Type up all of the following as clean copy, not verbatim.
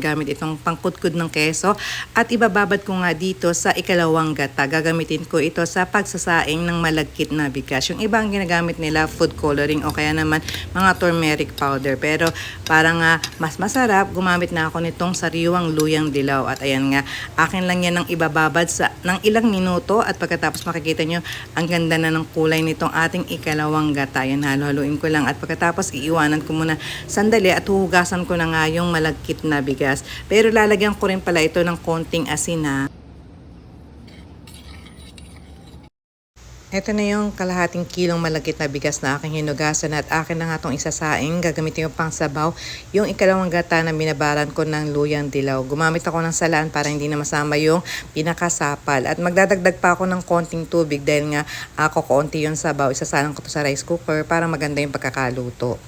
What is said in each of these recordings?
gamit itong pangkudkud ng keso at ibababad ko nga dito sa ikalawang gata. Gagamitin ko ito sa pagsasaing ng malagkit na bigas. Yung ibang ginagamit nila food coloring o kaya naman mga turmeric powder. Pero para nga mas masarap, gumamit na ako nitong sariwang luyang dilaw. At ayan nga, akin lang yan ng ibababad ng ilang minuto at pagkatapos makikita nyo ang ganda na ng kulay nitong ating ikalawang gata. Yan, halo-haluin ko lang at pagkatapos iiwanan ko muna sandali at huhugasan ko na nga yung malagkit na bigas. Pero lalagyan ko rin pala ito ng konting asin ha. Ito na yung kalahating kilong malagkit na bigas na aking hinugasan at akin na nga itong isasaing. Gagamitin yung pang sabaw. Yung ikalawang gata na binabaran ko ng luyang dilaw. Gumamit ako ng salaan para hindi na masama yung pinakasapal. At magdadagdag pa ako ng konting tubig dahil nga ako konti yung sabaw. Isasalang ko to sa rice cooker para maganda yung pagkakaluto.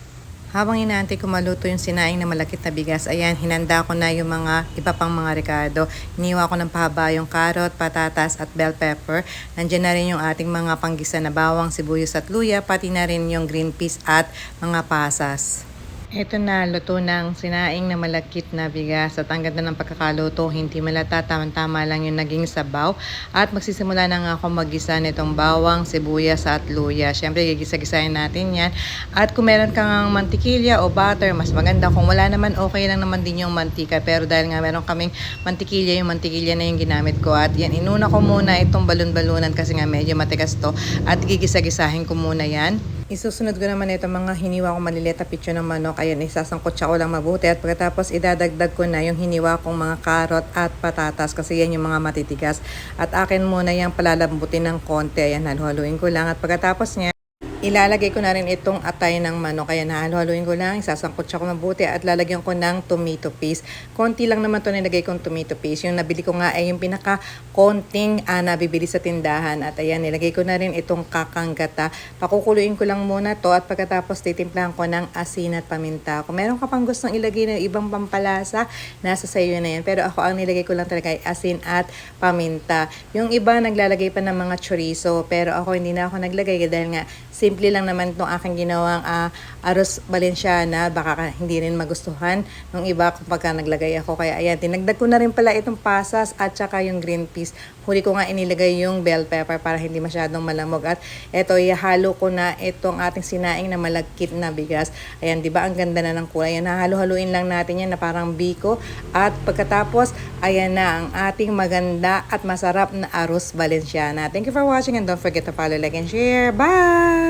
Habang inaantay ko maluto yung sinaing na malakit na bigas, ayan, hinanda ko na yung mga iba pang mga rekado. Iniwa ko ng pahaba yung carrot, patatas at bell pepper. Nandiyan na rin yung ating mga panggisa na bawang, sibuyas at luya, pati na rin yung green peas at mga pasas. Ito na, luto ng sinaing na malakit na bigas at ang ganda ng pagkakaluto, hindi malata, tama-tama lang yung naging sabaw. At magsisimula na nga ako maggisa nitong bawang, sibuyas at luya. Siyempre, gigisa-gisahin natin yan. At kung meron kang mantikilya o butter, mas maganda. Kung wala naman, okay lang naman din yung mantika. Pero dahil nga meron kaming mantikilya, yung mantikilya na yung ginamit ko. At yan, inuna ko muna itong balon-balunan kasi nga medyo matigas to. At gigisa-gisahin ko muna yan. Isusunod ko naman ito mga hiniwa ko maliliit na pitso ng manok. Ayan, isasangkot siya ko lang mabuti. At pagkatapos idadagdag ko na yung hiniwa kong mga karot at patatas kasi yan yung mga matitigas. At akin muna yung palalambutin ng konti. Ayan, haluhaluin ko lang. At pagkatapos niya, ilalagay ko na rin itong atay ng manok. Kaya nahalo-haluin ko lang, isasangkot siya ko mabuti at lalagyan ko ng tomato paste. Konti lang naman ito nilagay kong tomato paste. Yung nabili ko nga ay yung pinaka-konting nabibili sa tindahan. At ayan, nilagay ko na rin itong kakang gata. Pakukuluin ko lang muna to at pagkatapos titimplahan ko ng asin at paminta. Kung meron ka pang gustong ilagay na ibang pampalasa, nasa sayo na yan. Pero ako ang nilagay ko lang talaga ay asin at paminta. Yung iba naglalagay pa ng mga chorizo, pero ako hindi na ako naglagay dahil nga simple lang naman itong aking ginawang arroz valenciana. Baka hindi rin magustuhan nung iba kapag naglagay ako. Kaya ayan, tinagdag ko na rin pala itong pasas at saka yung green peas. Huli ko nga inilagay yung bell pepper para hindi masyadong malamog. At eto, ihalo ko na itong ating sinaing na malagkit na bigas. Ayan, di ba ang ganda na ng kulay. Ayan, hahalo-haluin lang natin yan na parang biko. At pagkatapos, ayan na ang ating maganda at masarap na arroz valenciana. Thank you for watching and don't forget to follow, like, and share. Bye!